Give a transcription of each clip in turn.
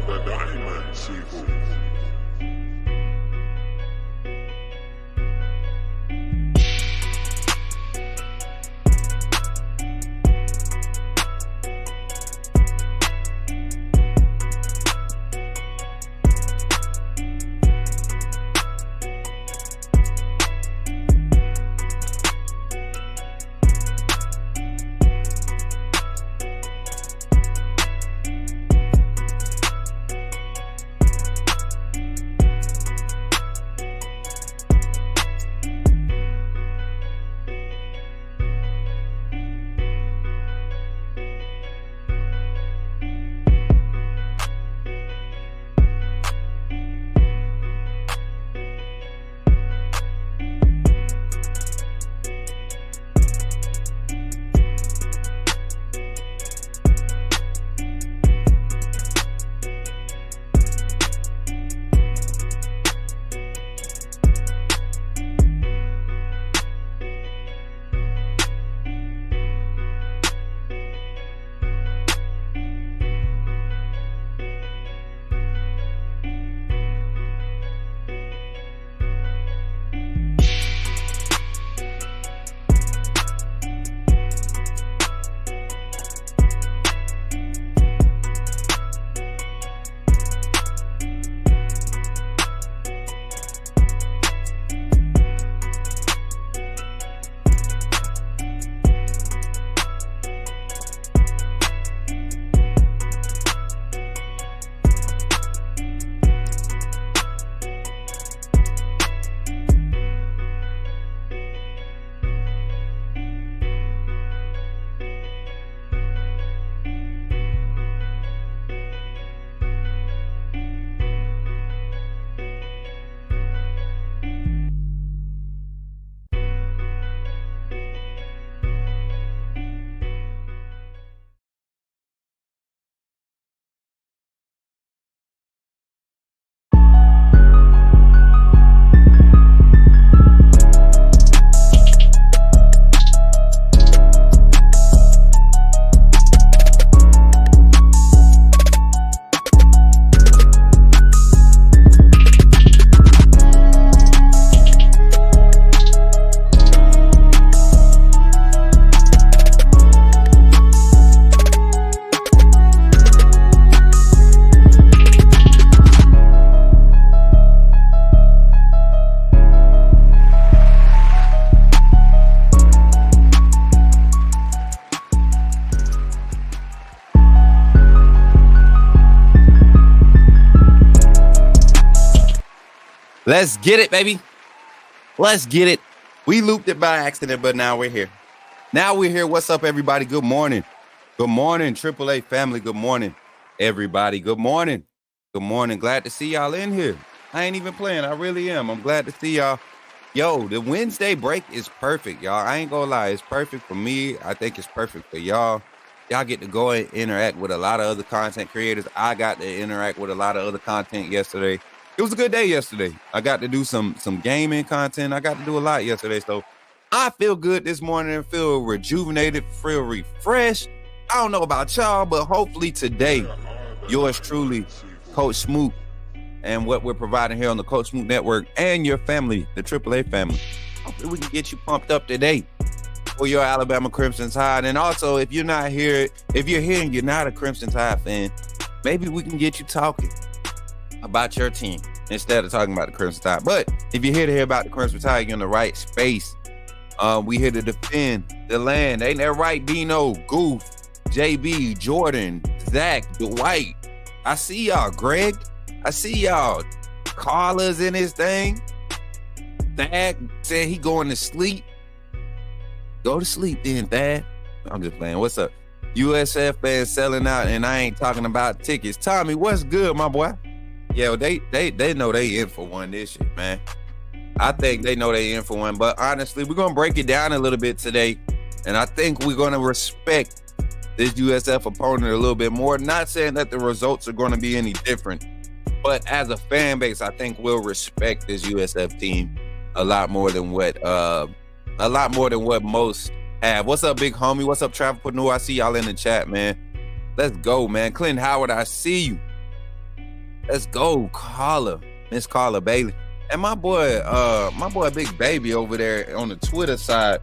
the diamond sequel. Let's get it, baby. Let's get it. We looped it by accident, but now we're here. Now we're here. What's up, everybody? Good morning. Good morning, AAA family. Good morning, everybody. Good morning. Good morning. Glad to see y'all in here. I ain't even playing. I really am. I'm glad to see y'all. Yo, the Wednesday break is perfect, y'all. I ain't gonna lie. It's perfect for me. I think it's perfect for y'all. Y'all get to go and interact with a lot of other content creators. I got to interact with a lot of other content yesterday. It was a good day yesterday. I got to do some gaming content. I got to do a lot yesterday. So I feel good this morning and feel rejuvenated, feel refreshed. I don't know about y'all, but hopefully today, yours truly, Coach Smook, and what we're providing here on the Coach Smook Network and your family, the AAA family. Hopefully we can get you pumped up today for your Alabama Crimson Tide. And also, if you're not here, if you're here and you're not a Crimson Tide fan, maybe we can get you talking about your team instead of talking about the Crimson Tide. But if you're here to hear about the Crimson Tide, you're in the right space. We here to defend the land. Ain't that right, Dino, Goof, JB, Jordan, Zach, Dwight? I see y'all, Greg. I see y'all. Carla's in his thing. Thad said he going to sleep. Go to sleep then, Thad. I'm just playing. What's up? USF fans selling out, and I ain't talking about tickets. Tommy, what's good, my boy? Yeah, they know they in for one this year, man. I think they know they in for one, but honestly, we're going to break it down a little bit today, and I think we're going to respect this USF opponent a little bit more. Not saying that the results are going to be any different, but as a fan base, I think we'll respect this USF team a lot more than what most have. What's up, big homie? What's up, Travelpreneur? I see y'all in the chat, man. Let's go, man. Clinton Howard, I see you. Let's go, Carla, Miss Carla Bailey. And my boy Big Baby over there on the Twitter side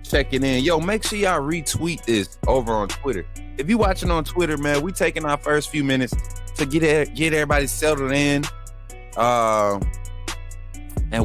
checking in. Yo, make sure y'all retweet this over on Twitter. If you watching on Twitter, man, we taking our first few minutes to get everybody settled in and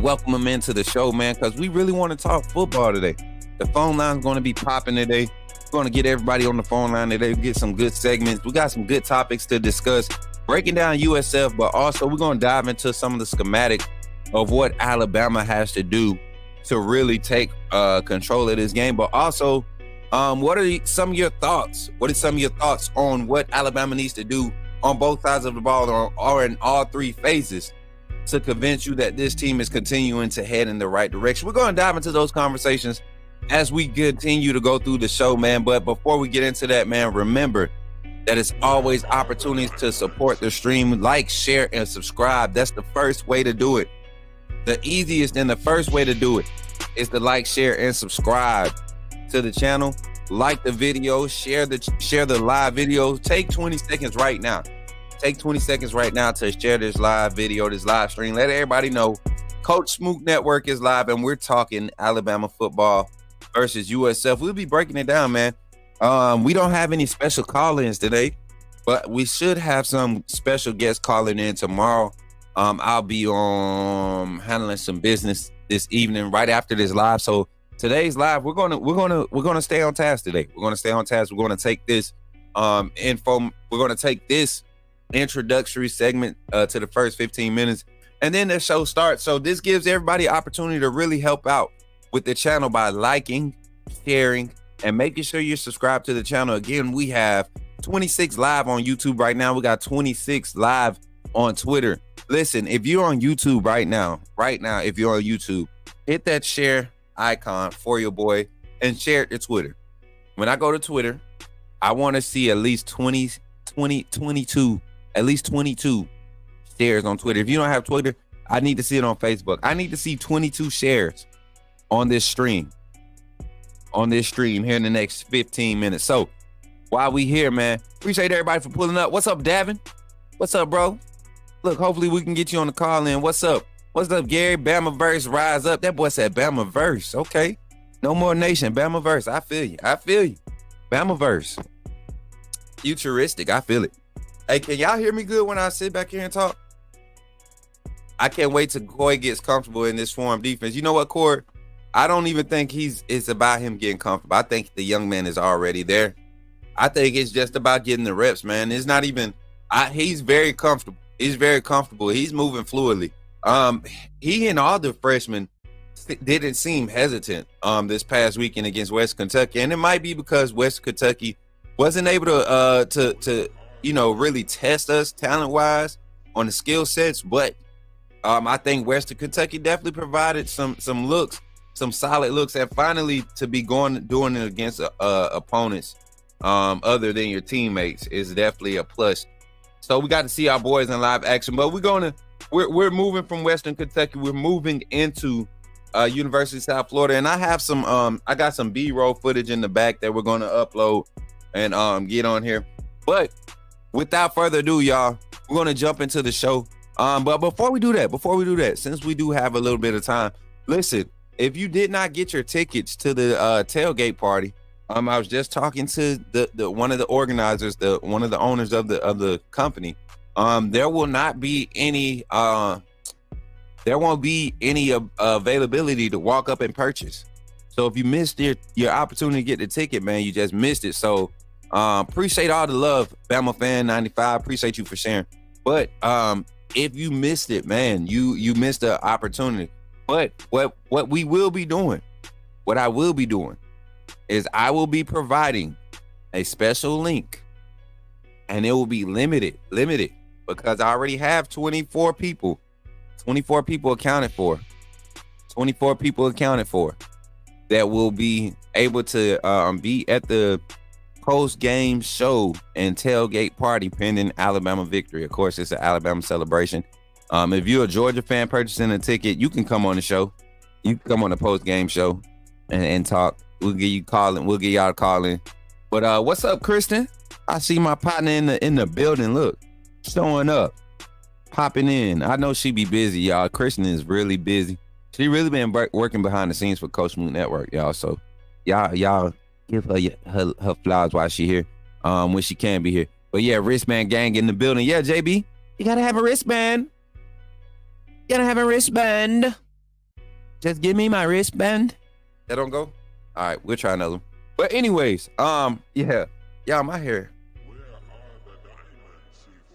welcome them into the show, man, because we really want to talk football today. The phone line's going to be popping today. We're going to get everybody on the phone line today. Get some good segments. We got some good topics to discuss, breaking down USF, but also we're going to dive into some of the schematics of what Alabama has to do to really take control of this game. But also, what are some of your thoughts? What are some of your thoughts on what Alabama needs to do on both sides of the ball or in all three phases to convince you that this team is continuing to head in the right direction? We're going to dive into those conversations as we continue to go through the show, man. But before we get into that, man, remember that it's always opportunities to support the stream. Like, share, and subscribe. That's the first way to do it. The easiest and the first way to do it is to like, share, and subscribe to the channel. Like the video, share the live video. Take 20 seconds right now. Take 20 seconds right now to share this live video, this live stream. Let everybody know Coach Smook Network is live, and we're talking Alabama football versus USF. We'll be breaking it down, man. We don't have any special call-ins today, but we should have some special guests calling in tomorrow. I'll be handling some business this evening right after this live. So today's live, we're gonna stay on task today. We're gonna stay on task. We're gonna take this info. We're gonna take this introductory segment to the first 15 minutes, and then the show starts. So this gives everybody opportunity to really help out with the channel by liking, sharing, and making sure you're subscribed to the channel. Again, we have 26 live on YouTube right now. We got 26 live on Twitter. Listen, if you're on YouTube right now, if you're on YouTube, hit that share icon for your boy and share it to Twitter. When I go to Twitter, I want to see at least 22 shares on Twitter. If you don't have Twitter, I need to see it on Facebook. I need to see 22 shares on this stream here in the next 15 minutes. So while we here, man, appreciate everybody for pulling up. What's up, Davin? What's up, bro? Look, hopefully we can get you on the call in. What's up? What's up, Gary? Bama verse, rise up. That boy said Bama verse. Okay. No more nation. Bama verse. I feel you. Bama verse. Futuristic. I feel it. Hey, can y'all hear me good when I sit back here and talk? I can't wait till Coy gets comfortable in this form defense. You know what, Corey? I don't even think it's about him getting comfortable. I think the young man is already there. I think it's just about getting the reps, man. It's not even, he's very comfortable. He's very comfortable. He's moving fluidly. He and all the freshmen didn't seem hesitant this past weekend against West Kentucky. And it might be because West Kentucky wasn't able to really test us talent-wise on the skill sets. But I think Western Kentucky definitely provided some looks, some solid looks, and finally to be doing it against opponents other than your teammates is definitely a plus. So we got to see our boys in live action, but we're moving from Western Kentucky. We're moving into University of South Florida, and I have I got some B-roll footage in the back that we're going to upload and get on here. But without further ado, y'all, we're going to jump into the show. But before we do that, since we do have a little bit of time, listen, if you did not get your tickets to the tailgate party, I was just talking to the one of the organizers, one of the owners of the company. There won't be any availability to walk up and purchase. So if you missed your opportunity to get the ticket, man, you just missed it. So appreciate all the love, Bama Fan 95. Appreciate you for sharing. But if you missed it, man, you missed the opportunity. But what we will be doing, what I will be doing, is I will be providing a special link, and it will be limited because I already have 24 people accounted for that will be able to be at the post-game show and tailgate party pending Alabama victory. Of course, it's an Alabama celebration. If you're a Georgia fan purchasing a ticket, you can come on the show. You can come on the post-game show and talk. We'll get you calling. We'll get y'all a call in. But what's up, Kristen? I see my partner in the building. Look, showing up. popping in. I know she be busy, y'all. Kristen is really busy. She really been working behind the scenes for Coach Smook Network, y'all. So y'all give her flowers while she here, when she can be here. But yeah, wristband gang in the building. Yeah, JB, you gotta have a wristband. You gotta have a wristband. Just give me my wristband. That don't go? All right, we'll try another one. But anyways, yeah, my hair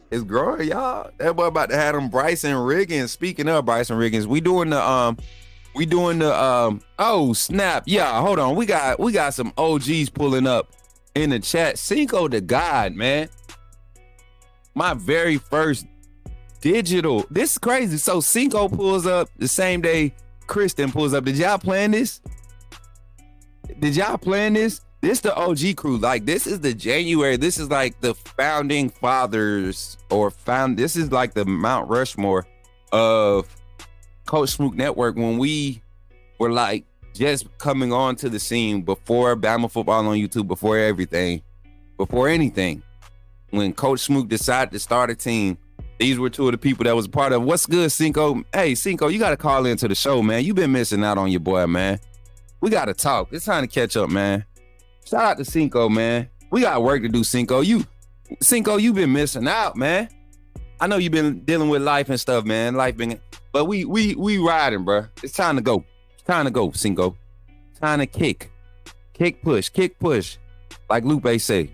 is growing, y'all. That boy about to have them Bryson Riggins. Speaking of Bryson Riggins, we doing the oh snap. Yeah, hold on. We got some OGs pulling up in the chat. Cinco de God, man. My very first digital. This is crazy. So Cinco pulls up the same day Kristen pulls up. Did y'all plan this? This the OG crew. Like, this is the January. This is like the founding fathers this is like the Mount Rushmore of Coach Smook Network when we were like just coming on to the scene before Bama football on YouTube, before everything, before anything. When Coach Smook decided to start a team, these were two of the people that was a part of. What's good, Cinco? Hey, Cinco, you got to call into the show, man. You've been missing out on your boy, man. We got to talk. It's time to catch up, man. Shout out to Cinco, man. We got work to do, Cinco. Cinco, you've been missing out, man. I know you've been dealing with life and stuff, man. But we riding, bro. It's time to go. It's time to go, Cinco. Time to kick push. Like Lupe say.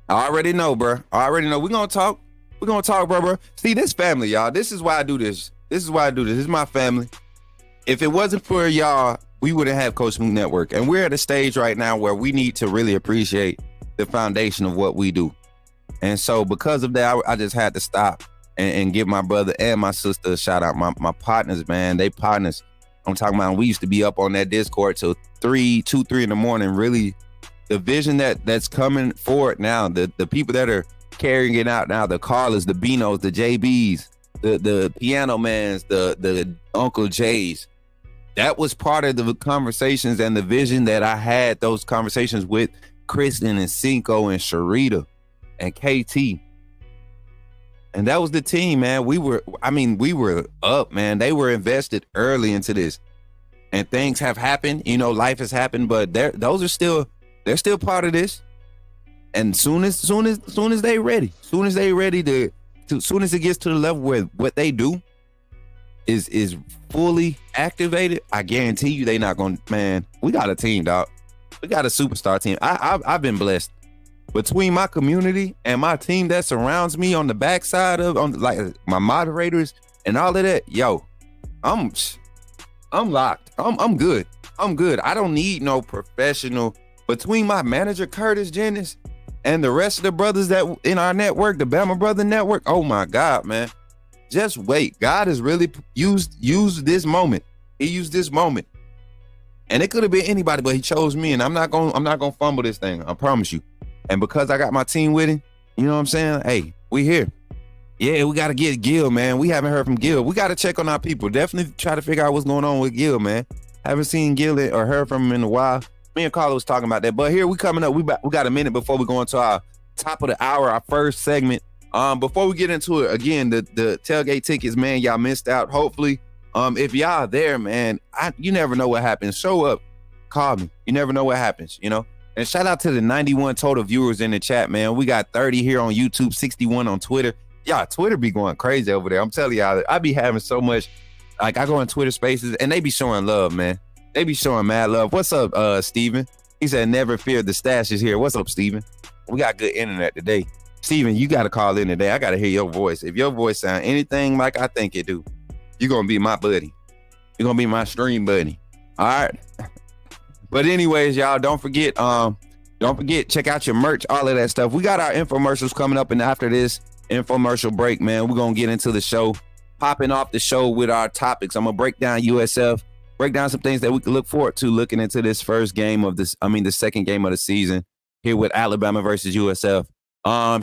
I already know, bro. We're gonna talk. Bro. See, this family, y'all. This is why I do this. This is my family. If it wasn't for y'all, we wouldn't have Coach Smook Network. And we're at a stage right now where we need to really appreciate the foundation of what we do. And so because of that, I just had to stop and give my brother and my sister a shout out. My partners, man, they partners. I'm talking about, we used to be up on that Discord till 2, 3 in the morning. Really, the vision that's coming forward now, the people that are carrying it out now, the Carlas, the Beanos, the JBs, the Piano Mans, the Uncle J's. That was part of the conversations and the vision that I had, those conversations with Kristen and Cinco and Sharita and KT. And that was the team, man. We were up, man. They were invested early into this. And things have happened, life has happened, but they're still part of this. And soon as they ready, soon as it gets to the level where what they do is fully activated, I guarantee you they not gonna, man, we got a team, dog. We got a superstar team. I've been blessed between my community and my team that surrounds me on the backside like my moderators and all of that. Yo, I'm locked. I'm good. I don't need no professional. Between my manager Curtis Jennings and the rest of the brothers that in our network, the Bama Brother Network, oh my God, man. Just wait. God has really used this moment. He used this moment. And it could have been anybody, but he chose me, and I'm not gonna fumble this thing. I promise you. And because I got my team with him, you know what I'm saying? Hey, we here. Yeah, we gotta get Gil, man. We haven't heard from Gil. We gotta check on our people. Definitely try to figure out what's going on with Gil, man. Haven't seen Gil or heard from him in a while. Me and Carla was talking about that. But here we coming up. We got a minute before we go into our top of the hour, our first segment. Before we get into it, again, the tailgate tickets, man, y'all missed out. Hopefully, if y'all there, man, you never know what happens. Show up, call me. You never know what happens, And shout out to the 91 total viewers in the chat, man. We got 30 here on YouTube, 61 on Twitter. Y'all, Twitter be going crazy over there. I'm telling y'all, I be having so much. Like, I go in Twitter spaces and they be showing love, man. They be showing mad love. What's up, Steven? He said, never fear, the stash is here. What's up, Steven? We got good internet today. Steven, you got to call in today. I got to hear your voice. If your voice sound anything like I think it do, you're going to be my buddy. You're going to be my stream buddy. All right. But anyways, y'all, don't forget, check out your merch, all of that stuff. We got our infomercials coming up, and after this infomercial break, man, we're going to get into the show, popping off the show with our topics. I'm going to break down USF, break down some things that we can look forward to looking into this first game of this, the second game of the season here with Alabama versus USF.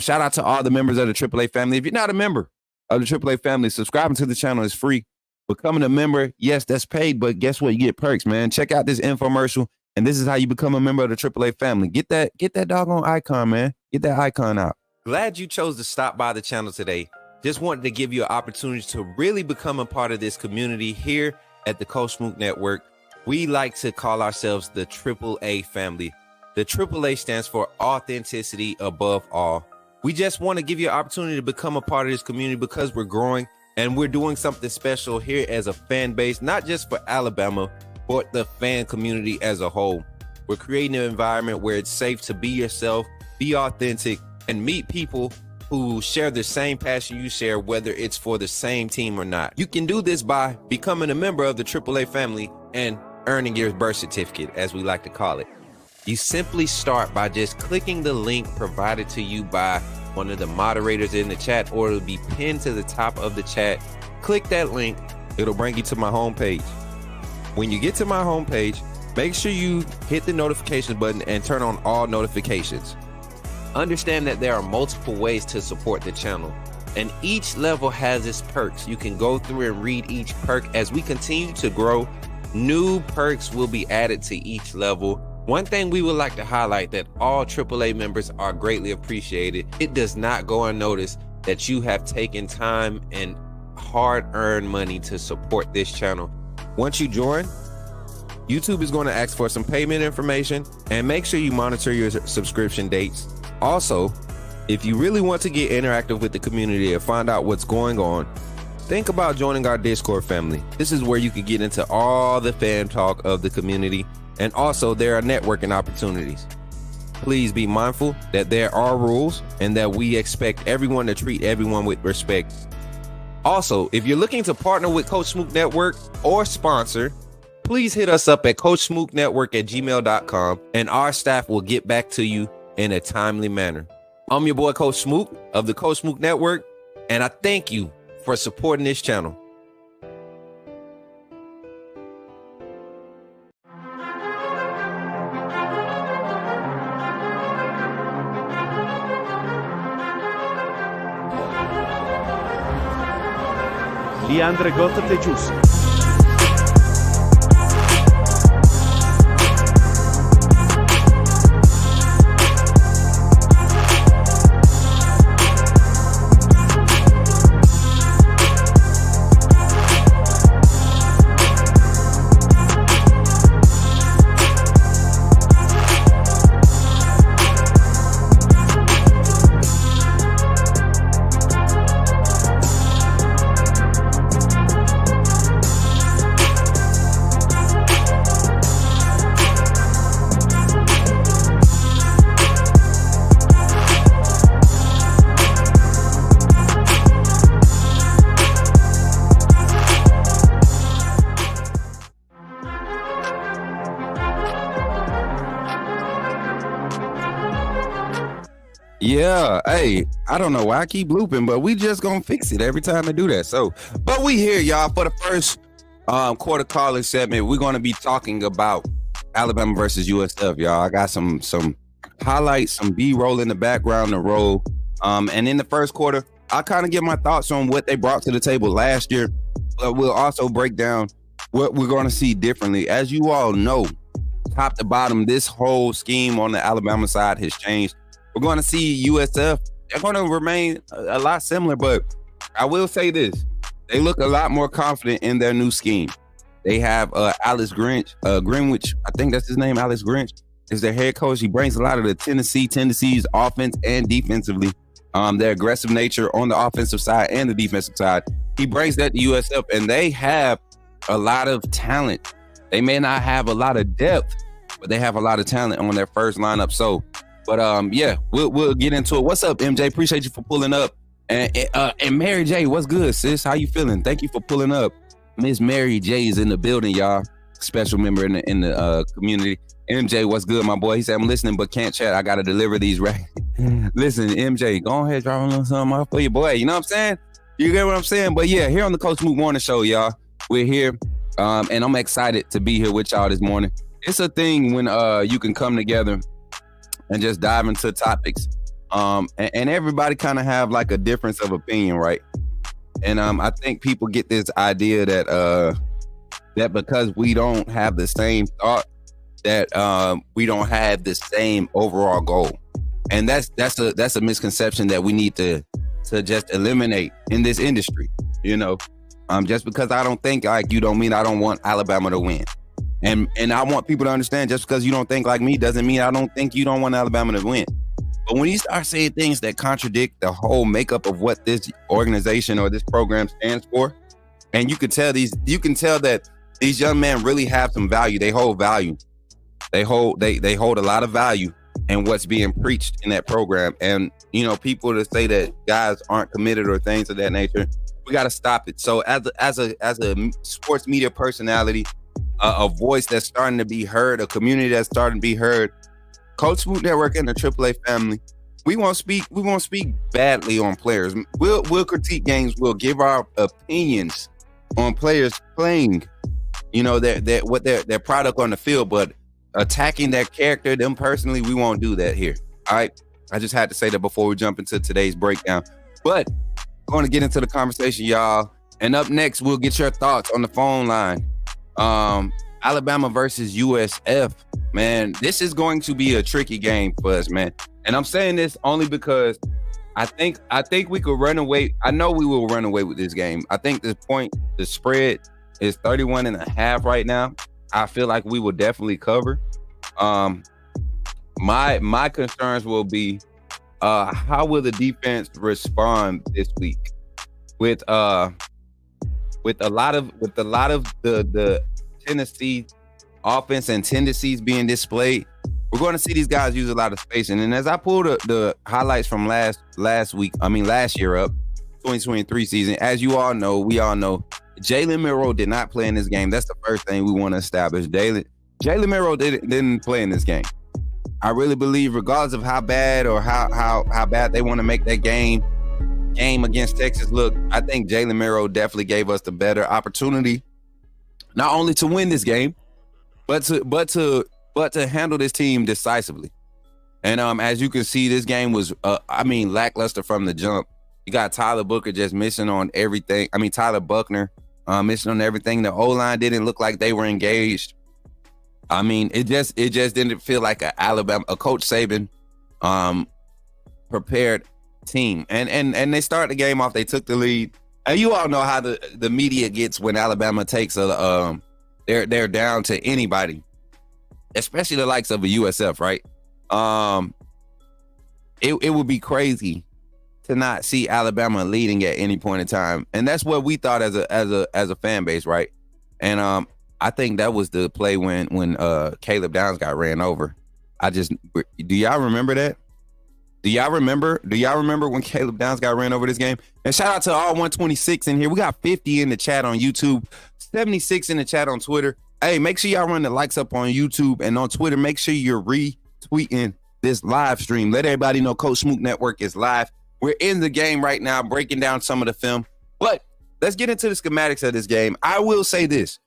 Shout out to all the members of the AAA family. If you're not a member of the AAA family, subscribing to the channel is free. Becoming a member, yes, that's paid, but guess what? You get perks, man. Check out this infomercial, and this is how you become a member of the AAA family. Get that doggone icon, man. Get that icon out. Glad you chose to stop by the channel today just wanted to give you an opportunity to really become a part of this community here at the Coach Smook Network. We like to call ourselves the AAA family. The AAA stands for authenticity above all. We just want to give you an opportunity to become a part of this community because we're growing and we're doing something special here as a fan base, not just for Alabama, but the fan community as a whole. We're creating an environment where it's safe to be yourself, be authentic, and meet people who share the same passion you share, whether it's for the same team or not. You can do this by becoming a member of the AAA family and earning your birth certificate, as we like to call it. You simply start by just clicking the link provided to you by one of the moderators in the chat, or it'll be pinned to the top of the chat. Click that link, it'll bring you to my homepage. When you get to my homepage, make sure you hit the notifications button and turn on all notifications. Understand that there are multiple ways to support the channel, and each level has its perks. You can go through and read each perk. As we continue to grow, new perks will be added to each level. One thing we would like to highlight that all AAA members are greatly appreciated. It does not go unnoticed that you have taken time and hard-earned money to support this channel. Once you join, YouTube is going to ask for some payment information, and make sure you monitor your subscription dates. Also, if you really want to get interactive with the community and find out what's going on, think about joining our Discord family. This is where you can get into all the fan talk of the community, and also there are networking opportunities. Please be mindful that there are rules and that we expect everyone to treat everyone with respect. Also, if you're looking to partner with Coach Smook Network or sponsor, please hit us up at coachsmooknetwork@gmail.com, and our staff will get back to you in a timely manner. I'm your boy, Coach Smook of the Coach Smook Network, and I thank you for supporting this channel. Leandre Gota Tejus. Yeah, hey, I don't know why I keep looping, but we just gonna fix it every time I do that. So, but we here, y'all, for the first quarter calling segment. We're gonna be talking about Alabama versus USF, y'all. I got some highlights, some B-roll in the background to roll. And in the first quarter, I'll kind of give my thoughts on what they brought to the table last year, but we'll also break down what we're gonna see differently. As you all know, top to bottom, this whole scheme on the Alabama side has changed. We're going to see USF. They're going to remain a lot similar, but I will say this. They look a lot more confident in their new scheme. They have Alex Greenwich, I think that's his name, Alex Grinch, is their head coach. He brings a lot of the Tennessee's offense and defensively, their aggressive nature on the offensive side and the defensive side. He brings that to USF, and they have a lot of talent. They may not have a lot of depth, but they have a lot of talent on their first lineup. So, but yeah, we'll get into it. What's up, MJ? Appreciate you for pulling up. And Mary J, what's good, sis? How you feeling? Thank you for pulling up. Miss Mary J is in the building, y'all. Special member in the community. MJ, what's good, my boy? He said, I'm listening but can't chat. I gotta deliver these right. Listen, MJ, go ahead, drop a little something off for your boy. You know what I'm saying? You get what I'm saying? But yeah, here on the Coach Smook Morning Show, y'all. We're here, and I'm excited to be here with y'all this morning. It's a thing when you can come together and just dive into topics. And everybody kind of have like a difference of opinion, right? And I think people get this idea that that because we don't have the same thought, that we don't have the same overall goal. And that's a misconception that we need to to just eliminate in this industry. You know, just because I don't think like you don't mean I don't want Alabama to win. And I want people to understand, just because you don't think like me doesn't mean I don't think you don't want Alabama to win. But when you start saying things that contradict the whole makeup of what this organization or this program stands for, and you can tell that these young men really have some value. They hold value. They hold a lot of value in what's being preached in that program. And you know, people to say that guys aren't committed or things of that nature, we got to stop it. So as a sports media personality, a voice that's starting to be heard, a community that's starting to be heard, Coach Smook Network and the AAA family, we won't speak badly on players. We'll critique games. We'll give our opinions on players playing, you know, their product on the field, but attacking their character, them personally, we won't do that here. All right. I just had to say that before we jump into today's breakdown. But going to get into the conversation, y'all. And up next, we'll get your thoughts on the phone line. Alabama versus USF, man. This is going to be a tricky game for us, man. And I'm saying this only because I think we could run away. I know we will run away with this game. I think the spread is 31.5 right now. I feel like we will definitely cover. My concerns will be how will the defense respond this week with a lot of the Tennessee offense and tendencies being displayed. We're going to see these guys use a lot of spacing. And as I pulled the highlights from last year up, 2023 season, as we all know, Jalen Milroe did not play in this game. That's the first thing we want to establish. Jalen Milroe didn't play in this game. I really believe, regardless of how bad or how bad they want to make that game against Texas look, I think Jalen Milroe definitely gave us the better opportunity, not only to win this game, but to handle this team decisively. And as you can see, this game was lackluster from the jump. You got Tyler Booker just missing on everything. Tyler Buckner missing on everything. The O-line didn't look like they were engaged. It just didn't feel like a Coach Saban prepared team. And they started the game off. They took the lead. And you all know how the media gets when Alabama takes they're down to anybody, especially the likes of a USF, right? It would be crazy to not see Alabama leading at any point in time, and that's what we thought as a fan base, right? And I think that was the play when Caleb Downs got ran over. Do y'all remember that? Do y'all remember when Caleb Downs got ran over this game? And shout out to all 126 in here. We got 50 in the chat on YouTube, 76 in the chat on Twitter. Hey, make sure y'all run the likes up on YouTube and on Twitter. Make sure you're retweeting this live stream. Let everybody know Coach Smook Network is live. We're in the game right now, breaking down some of the film. But let's get into the schematics of this game. I will say this.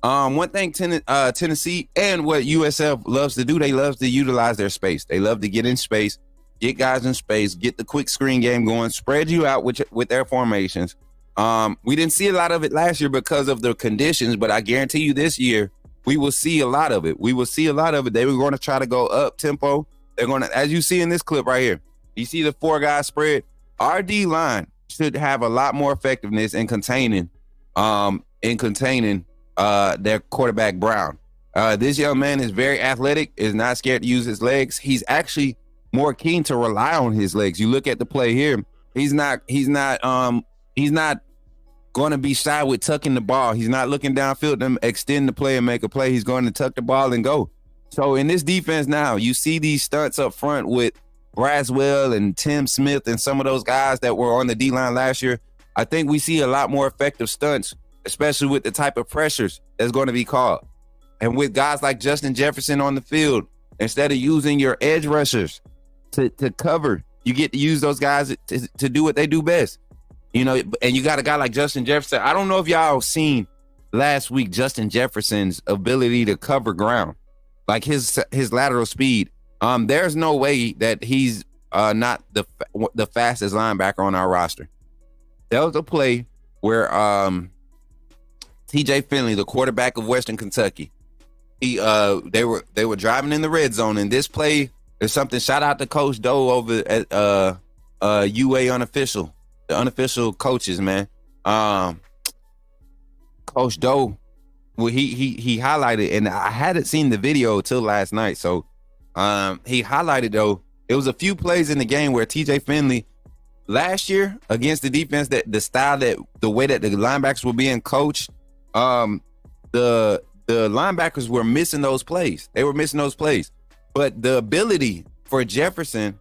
One thing Tennessee and what USF loves to do, they love to utilize their space. They love to get in space, get guys in space, get the quick screen game going, spread you out with their formations. We didn't see a lot of it last year because of the conditions, but I guarantee you this year, we will see a lot of it. They were going to try to go up tempo. They're going to, as you see in this clip right here, you see the 4-guy spread. Our D line should have a lot more effectiveness in containing their quarterback Brown. This young man is very athletic, is not scared to use his legs. He's actually more keen to rely on his legs. You look at the play here. He's not going to be shy with tucking the ball. He's not looking downfield to extend the play and make a play. He's going to tuck the ball and go. So in this defense now, you see these stunts up front with Braswell and Tim Smith and some of those guys that were on the D-line last year. I think we see a lot more effective stunts, especially with the type of pressures that's going to be called. And with guys like Justin Jefferson on the field, instead of using your edge rushers to cover, you get to use those guys to do what they do best. You know, and you got a guy like Justin Jefferson. I don't know if y'all seen last week Justin Jefferson's ability to cover ground, like his lateral speed. There's no way that he's not the fastest linebacker on our roster. There was a play where TJ Finley, the quarterback of Western Kentucky, they were driving in the red zone, and this play is something. Shout out to Coach Doe over at UA Unofficial. the unofficial coaches, man. Coach Doe, well, he highlighted, and I hadn't seen the video till last night. So he highlighted, though, it was a few plays in the game where TJ Finley last year against the defense, that the way that the linebackers were being coached, the linebackers were missing those plays. They were missing those plays. But the ability for Jefferson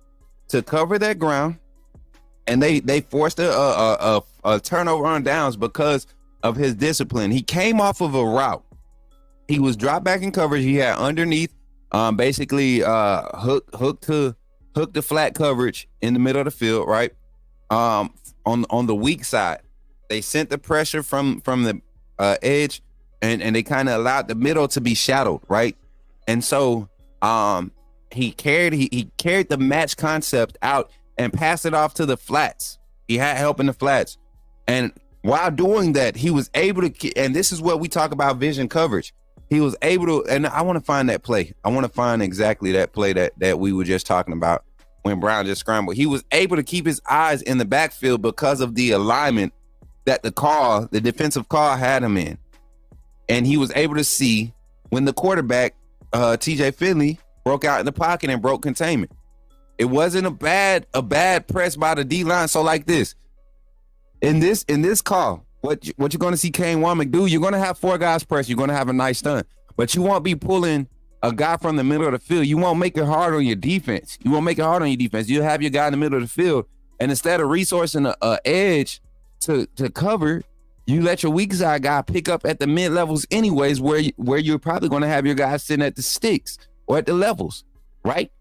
to cover that ground, and they forced a turnover on downs because of his discipline. He came off of a route. He was dropped back in coverage. He had underneath, basically hook the flat coverage in the middle of the field, right? On the weak side, they sent the pressure from the edge, and they kind of allowed the middle to be shadowed, right? And so he carried the match concept out and passed it off to the flats. He had help in the flats, and while doing that, he was able to. And this is what we talk about vision coverage. He was able to, and I want to find that play. I want to find exactly that play that we were just talking about when Brown just scrambled. He was able to keep his eyes in the backfield because of the alignment that the defensive call had him in. And he was able to see when the quarterback, TJ Finley, broke out in the pocket and broke containment. It wasn't a bad press by the D-line. So like this, in this call, what you're going to see Kane Womack do, you're going to have 4 guys press. You're going to have a nice stunt. But you won't be pulling a guy from the middle of the field. You won't make it hard on your defense. You'll have your guy in the middle of the field, and instead of resourcing a edge to cover, you let your weak side guy pick up at the mid levels anyways, where you're probably going to have your guys sitting at the sticks or at the levels, right?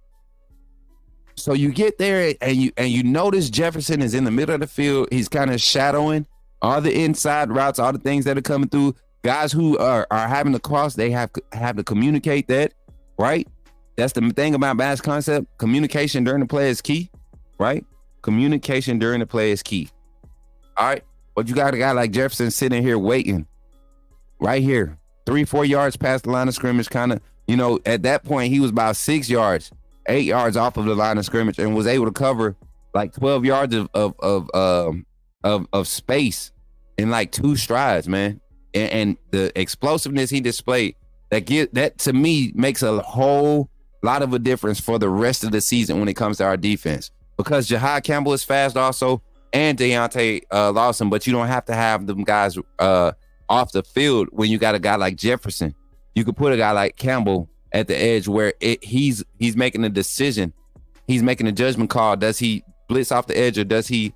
So you get there and you notice Jefferson is in the middle of the field. He's kind of shadowing all the inside routes, all the things that are coming through. Guys who are having to cross, they have to communicate that, right? That's the thing about bass concept. Communication during the play is key, right? Communication during the play is key. All right. But you got a guy like Jefferson sitting here waiting right here, 3-4 yards past the line of scrimmage, kind of, at that point, he was about 6 yards, 8 yards off of the line of scrimmage, and was able to cover like 12 yards of space in like 2 strides, man. And the explosiveness he displayed, that to me makes a whole lot of a difference for the rest of the season when it comes to our defense. Because Jahad Campbell is fast also, and Deontay Lawson, but you don't have to have them guys off the field when you got a guy like Jefferson. You could put a guy like Campbell at the edge where he's making a decision. He's making a judgment call. Does he blitz off the edge, or does he,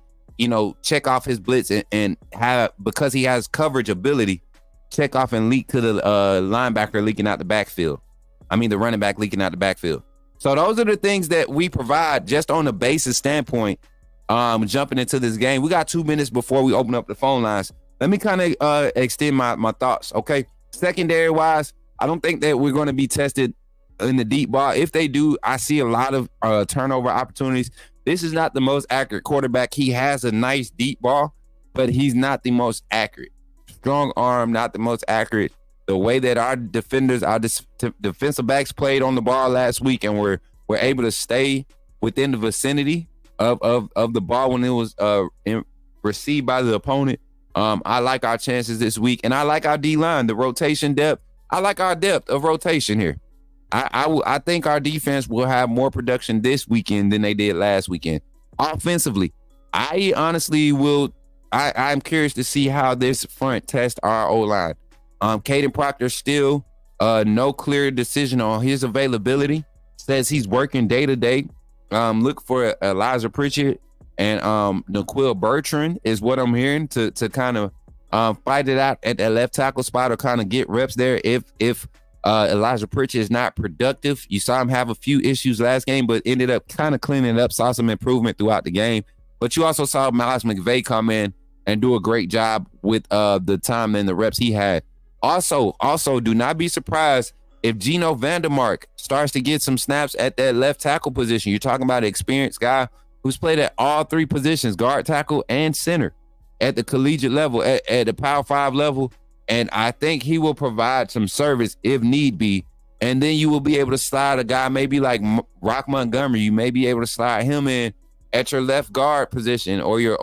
check off his blitz and have, because he has coverage ability, check off and leak to the linebacker leaking out the backfield. The running back leaking out the backfield. So those are the things that we provide just on the basis standpoint. Jumping into this game, we got 2 minutes before we open up the phone lines. Let me kind of extend my thoughts. Okay, secondary wise, I don't think that we're going to be tested in the deep ball. If they do, I see a lot of turnover opportunities. This is not the most accurate quarterback. He has a nice deep ball, but he's not the most accurate. Strong arm, not the most accurate. The way that our defenders, our defensive backs played on the ball last week, and were able to stay within the vicinity of the ball when it was received by the opponent. I like our chances this week, and I like our D-line, the rotation depth. I like our depth of rotation here. I think our defense will have more production this weekend than they did last weekend. Offensively, I honestly will. I'm curious to see how this front tests our O-line. Caden Proctor still no clear decision on his availability. Says he's working day to day. Look for Elijah Pritchard and Naquil Bertrand is what I'm hearing to kind of fight it out at that left tackle spot, or kind of get reps there. If Elijah Pritchard is not productive, you saw him have a few issues last game, but ended up kind of cleaning it up, saw some improvement throughout the game. But you also saw Miles McVay come in and do a great job with the time and the reps he had. Also, do not be surprised if Geno Vandermark starts to get some snaps at that left tackle position. You're talking about an experienced guy who's played at all 3 positions, guard, tackle, and center at the collegiate level, at the Power 5 level. And I think he will provide some service if need be. And then you will be able to slide a guy maybe like Rock Montgomery. You may be able to slide him in at your left guard position or your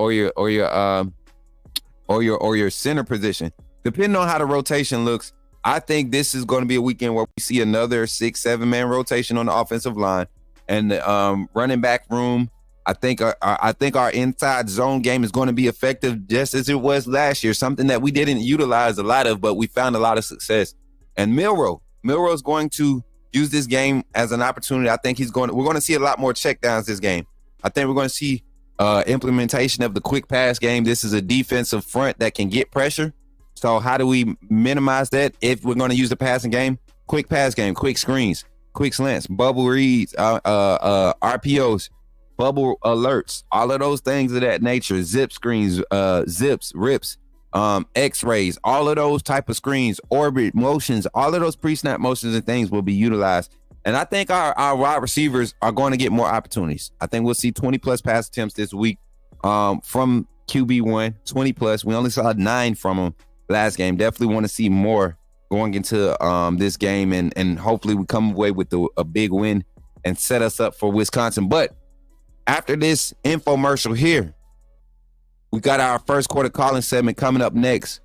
center position. Depending on how the rotation looks, I think this is going to be a weekend where we see another 6-7 man rotation on the offensive line and the running back room. I think our inside zone game is going to be effective just as it was last year, something that we didn't utilize a lot of, but we found a lot of success. And Milroe's going to use this game as an opportunity. I think we're going to see a lot more checkdowns this game. I think we're going to see implementation of the quick pass game. This is a defensive front that can get pressure. So how do we minimize that if we're going to use the passing game? Quick pass game, quick screens, quick slants, bubble reads, RPOs, bubble alerts, all of those things of that nature, zip screens, zips, rips, x-rays, all of those type of screens, orbit motions, all of those pre-snap motions and things will be utilized. And I think our wide receivers are going to get more opportunities. I think we'll see 20 plus pass attempts this week from QB1, 20 plus. We only saw 9 from them last game. Definitely want to see more going into this game, and hopefully we come away with a big win and set us up for Wisconsin. But after this infomercial here, we got our first quarter calling segment coming up next.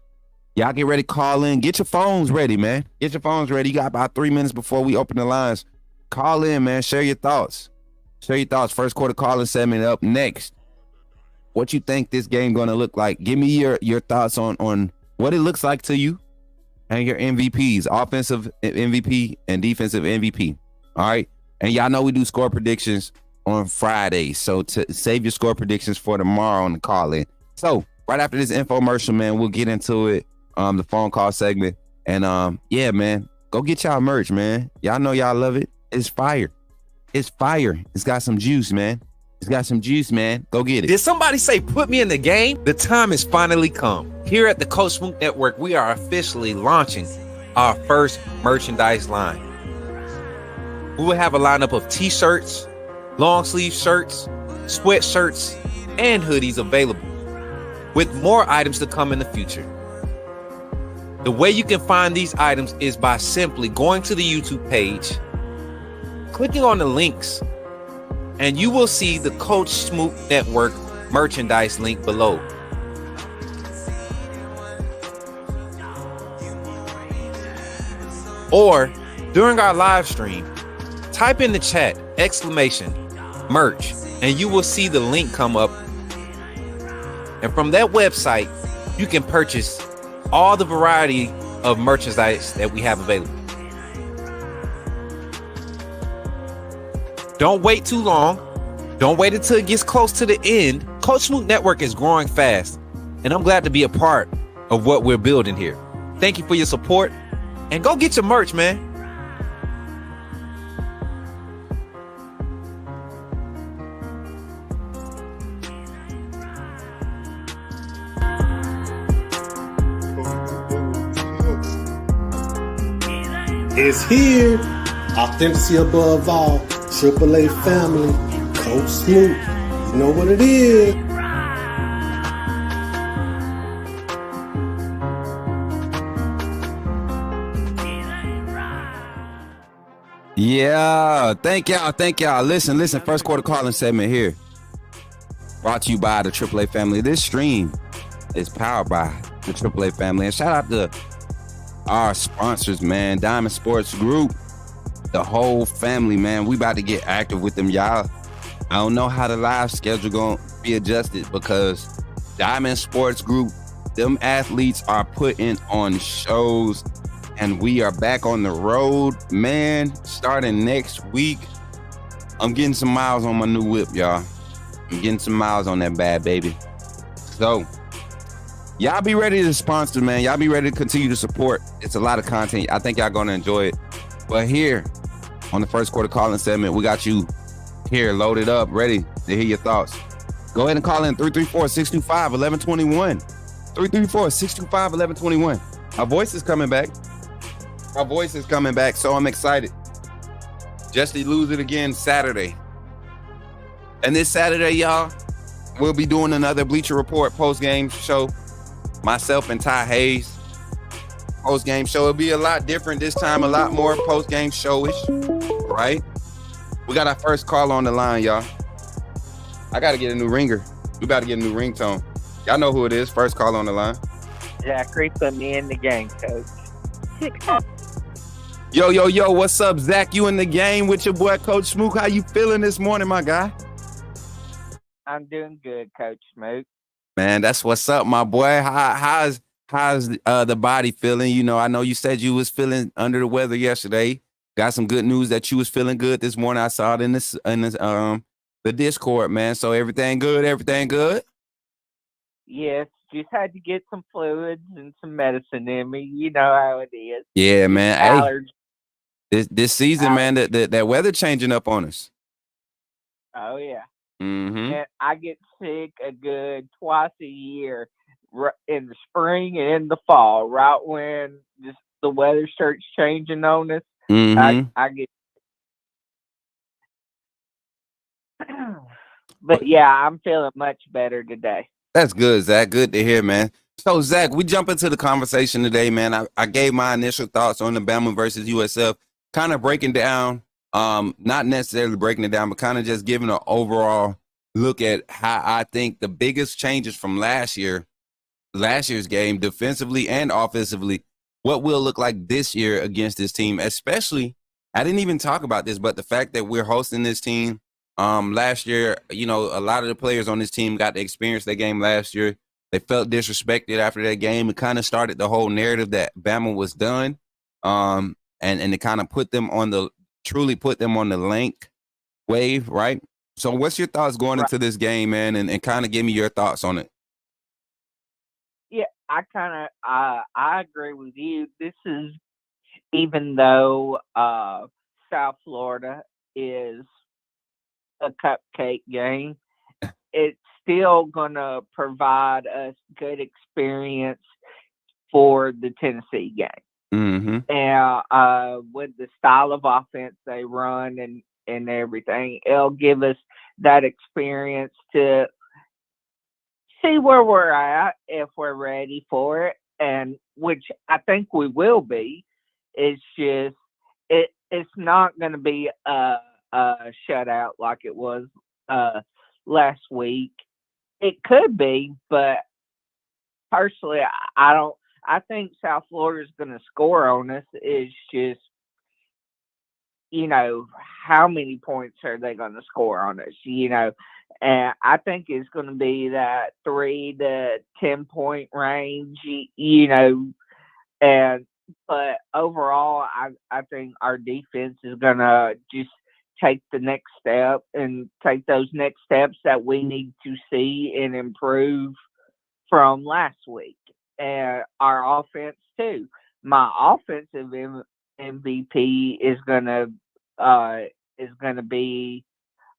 Y'all get ready to call in. Get your phones ready, man. Get your phones ready. You got about 3 minutes before we open the lines. Call in, man. Share your thoughts. First quarter calling segment up next. What you think this game going to look like? Give me your thoughts on what it looks like to you and your MVPs, offensive MVP and defensive MVP. All right. And y'all know we do score predictions on Friday. So to save your score predictions for tomorrow on the call in. So right after this infomercial, man, we'll get into it. The phone call segment. And yeah, man, go get y'all merch, man. Y'all know y'all love it. It's fire. It's fire. It's got some juice, man. Go get it. Did somebody say put me in the game? The time has finally come. Here at the Coach Smook Network, we are officially launching our first merchandise line. We will have a lineup of t-shirts, long sleeve shirts, sweatshirts, and hoodies available, with more items to come in the future. The way you can find these items is by simply going to the YouTube page, clicking on the links, and you will see the Coach Smook Network merchandise link below. Or during our live stream, type in the chat !merch, and you will see the link come up. And from that website, you can purchase all the variety of merchandise that we have available. Don't wait too long. Don't wait until it gets close to the end. Coach Smook Network is growing fast, and I'm glad to be a part of what we're building here. Thank you for your support, and go get your merch, man. It's here. Authenticity above all. AAA family. Coach Smook. You know what it is. Yeah. Thank y'all. Listen. First quarter calling segment here. Brought to you by the AAA family. This stream is powered by the AAA family. And shout out to our sponsors, man. Diamond Sports Group. The whole family, man. We about to get active with them, y'all. I don't know how the live schedule gonna be adjusted because Diamond Sports Group, them athletes are putting on shows, and we are back on the road, man. Starting next week, I'm getting some miles on my new whip, y'all. I'm getting some miles on that bad baby. So y'all be ready to sponsor, man. Y'all be ready to continue to support. It's a lot of content. I think y'all gonna enjoy it. But here on the first quarter calling segment, we got you here loaded up, ready to hear your thoughts. Go ahead and call in 334-625-1121. 334-625-1121. Our voice is coming back. So I'm excited. Just to lose it again Saturday. And this Saturday, y'all, we'll be doing another Bleacher Report post-game show. Myself and Ty Hayes. Post-game show. It'll be a lot different this time, a lot more post-game showish, right? We got our first call on the line, y'all. I got to get a new ringer. We about to get a new ringtone. Y'all know who it is. First call on the line. Zachary put me in the game, coach. Yo, what's up, Zach? You in the game with your boy, Coach Smook. How you feeling this morning, my guy? I'm doing good, Coach Smook. Man, that's what's up, my boy. How's the body feeling? You know, I know you said you was feeling under the weather yesterday. Got some good news that you was feeling good this morning. I saw it in the Discord, man. So everything good? Everything good? Yes, just had to get some fluids and some medicine in me. You know how it is. Yeah, man. Allergies. Hey, this season, man, that weather changing up on us. Oh yeah. Mm-hmm. And I get sick a good twice a year, in the spring and in the fall, right when just the weather starts changing on us. Mm-hmm. I get. But yeah, I'm feeling much better today. That's good, Zach. Good to hear, man. So, Zach, we jump into the conversation today, man. I gave my initial thoughts on the Alabama versus USF, kind of breaking down, not necessarily breaking it down, but kind of just giving an overall look at how I think the biggest changes from last year's game, defensively and offensively, what will look like this year against this team, especially, I didn't even talk about this, but the fact that we're hosting this team. Last year, you know, a lot of the players on this team got to experience their game last year. They felt disrespected after that game. It kind of started the whole narrative that Bama was done. And it kind of truly put them on the Link wave, right? So what's your thoughts going into this game, man? And kind of give me your thoughts on it. Yeah, I agree with you. This is, even though South Florida is a cupcake game, it's still gonna provide us good experience for the Tennessee game. Mm-hmm. And with the style of offense they run and everything, it'll give us that experience to see where we're at if we're ready for it, and which I think we will be. It's just it's not going to be a shutout like it was last week. It could be, but personally, I don't. I think South Florida is going to score on us. It's just, you know, how many points are they going to score on us? You know, and I think it's going to be that 3 to 10 point range. You know, but overall, I think our defense is going to just take the next step and take those next steps that we need to see and improve from last week. And our offense too. My offensive MVP is gonna be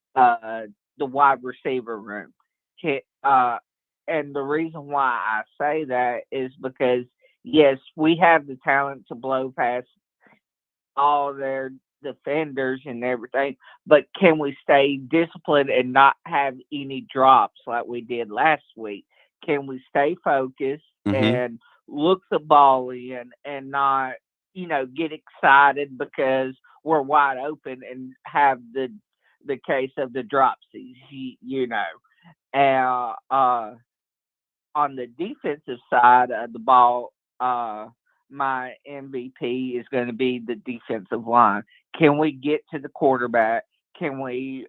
the wide receiver room. And the reason why I say that is because, yes, we have the talent to blow past all their defenders and everything, but can we stay disciplined and not have any drops like we did last week? Can we stay focused and look the ball in and not, you know, get excited because we're wide open and have the case of the dropsies, you know? And on the defensive side of the ball, my MVP is going to be the defensive line. Can we get to the quarterback? Can we?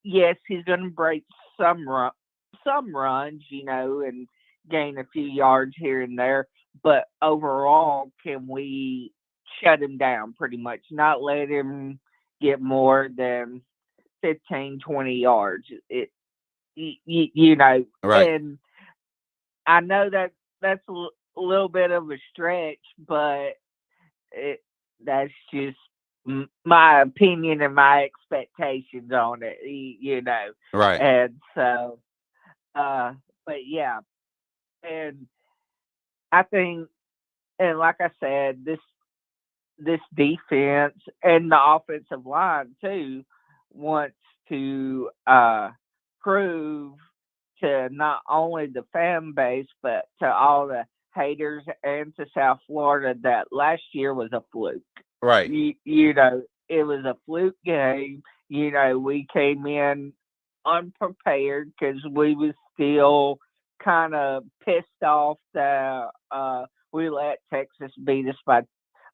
Yes, he's going to break some runs, you know, and gain a few yards here and there. But overall, can we shut him down pretty much? Not let him get more than 15, 20 yards. You know, right. And I know that that's a little bit of a stretch, but that's just my opinion and my expectations on it, you know. Right. And so, but yeah, and I think, and like I said, this defense and the offensive line too wants to prove to not only the fan base but to all the haters and to South Florida that last year was a fluke. Right. You know, it was a fluke game. we came in unprepared because we was still kind of pissed off that we let Texas beat us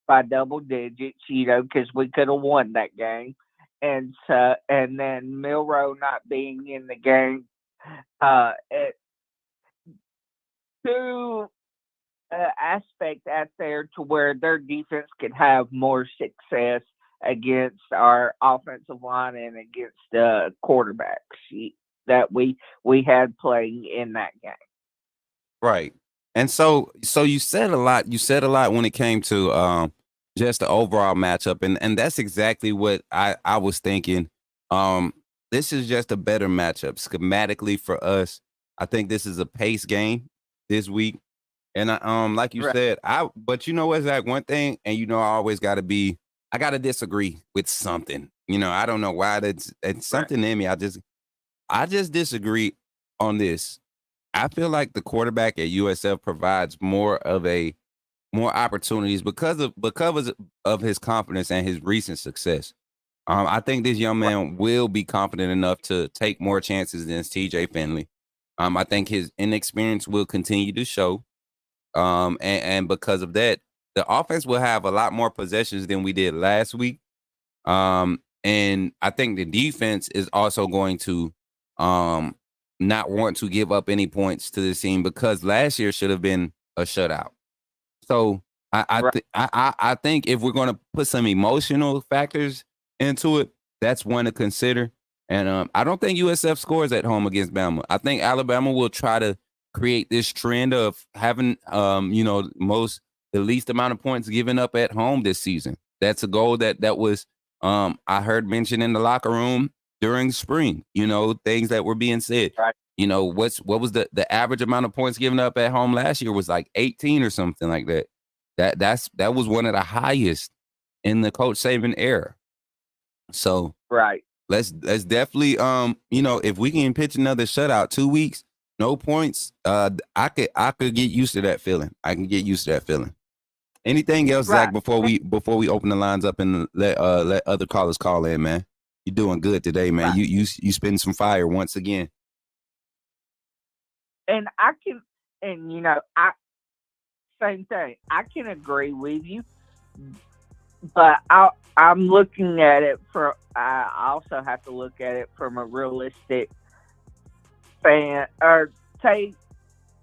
by double digits, because we could have won that game. And then Milrow not being in the game, two aspect out there to where their defense could have more success against our offensive line and against the quarterbacks that we had playing in that game. Right. And so you said a lot. You said a lot when it came to just the overall matchup, and that's exactly what I was thinking. This is just a better matchup schematically for us. I think this is a pace game this week. And like you said, but you know what, Zach, one thing, and I gotta disagree with something. I don't know why it's something in me. I just disagree on this. I feel like the quarterback at USF provides more opportunities because of his confidence and his recent success. I think this young man will be confident enough to take more chances than TJ Finley. I think his inexperience will continue to show. And because of that, the offense will have a lot more possessions than we did last week. And I think the defense is also going to not want to give up any points to the team because last year should have been a shutout. So I think if we're going to put some emotional factors into it, that's one to consider. And I don't think USF scores at home against Bama. I think Alabama will try to create this trend of having the least amount of points given up at home this season. That's a goal that was I heard mentioned in the locker room during spring, things that were being said. Right. What was the average amount of points given up at home last year was like 18 or something like that. That was one of the highest in the Coach Saban era. So let's definitely if we can pitch another shutout 2 weeks, no points, I could get used to that feeling. I can get used to that feeling. Anything else, Zach, before we open the lines up and let other callers call in, man? You're doing good today, man. Right. You spitting some fire once again. And same thing. I can agree with you, but I'm looking at it I also have to look at it from a realistic fan, or take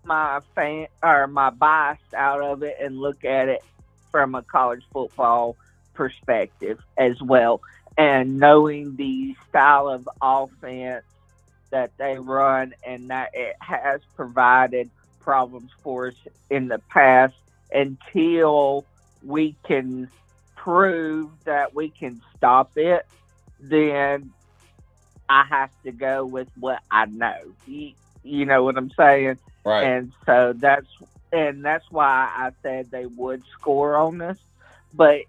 my fan or my bias out of it and look at it from a college football perspective as well. And knowing the style of offense that they run and that it has provided problems for us in the past, until we can prove that we can stop it, then I have to go with what I know. You know what I'm saying? Right. And so that's why I said they would score on us. But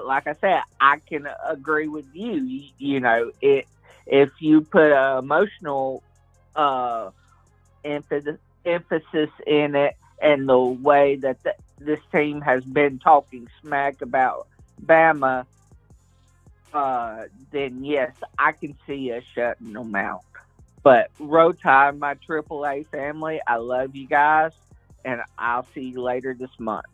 like I said, I can agree with you. If you put an emotional emphasis in it, and the way that this team has been talking smack about Bama, then yes, I can see us shutting them out. But Roll Tide, my AAA family, I love you guys, and I'll see you later this month.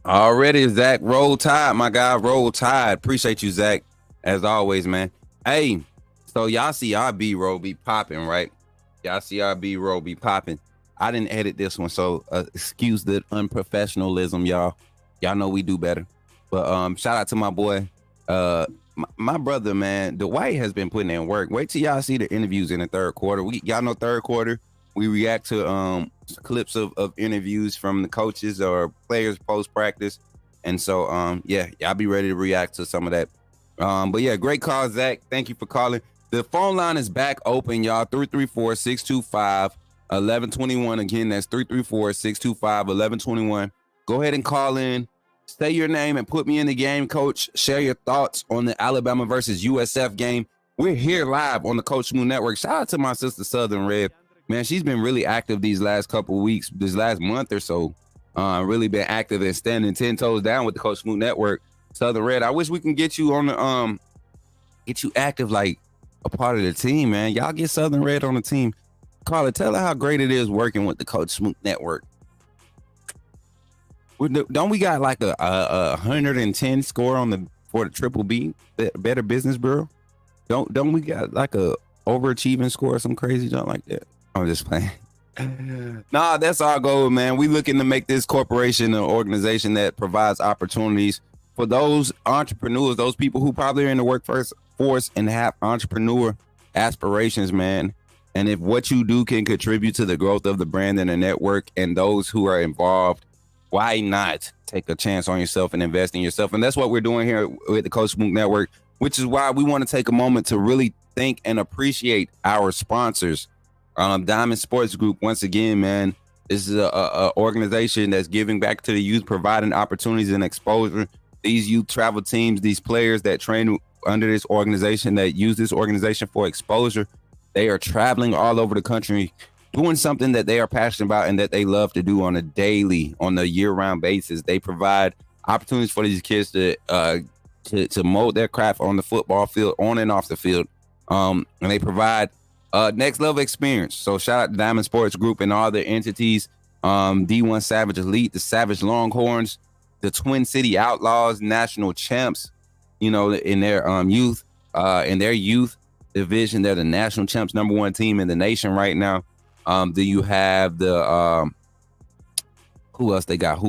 Already, Zach. Roll Tide, my guy. Roll Tide. Appreciate you, Zach, as always, man. Hey, so y'all see our B-roll be popping, right? Y'all see our B-roll be popping. I didn't edit this one, so excuse the unprofessionalism, y'all. Y'all know we do better. But shout out to my boy, my brother, man. Dwight has been putting in work. Wait till y'all see the interviews in the third quarter. Y'all know third quarter, we react to clips of interviews from the coaches or players post-practice. And so, y'all be ready to react to some of that. But yeah, great call, Zach. Thank you for calling. The phone line is back open, y'all. 334-625-1121. Again, that's 334-625-1121. Go ahead and call in. Say your name and put me in the game, Coach. Share your thoughts on the Alabama versus USF game. We're here live on the Coach Smook Network. Shout out to my sister, Southern Red. Man, she's been really active these last couple of weeks, this last month or so. Really been active and standing 10 toes down with the Coach Smook Network. Southern Red, I wish we can get you on get you active like a part of the team, man. Y'all get Southern Red on the team. Carla, tell her how great it is working with the Coach Smook Network. Don't we got like a 110 score for the Triple B, Better Business Bureau? Don't we got like a overachieving score or some crazy junk like that? I'm just playing. Nah, that's our goal, man. We looking to make this corporation an organization that provides opportunities for those entrepreneurs, those people who probably are in the workforce and have entrepreneur aspirations, man. And if what you do can contribute to the growth of the brand and the network and those who are involved, why not take a chance on yourself and invest in yourself? And that's what we're doing here with the Coach Smook Network, which is why we want to take a moment to really thank and appreciate our sponsors. Diamond Sports Group, once again, man, this is a organization that's giving back to the youth, providing opportunities and exposure. These youth travel teams, these players that train under this organization, that use this organization for exposure, they are traveling all over the country, doing something that they are passionate about and that they love to do on a year-round basis. They provide opportunities for these kids to mold their craft on the football field, on and off the field. And they provide next level experience. So shout out to Diamond Sports Group and all their entities. D1 Savage Elite, the Savage Longhorns, the Twin City Outlaws, national champs, in their youth division. They're the national champs, number one team in the nation right now. Do you have the who else they got?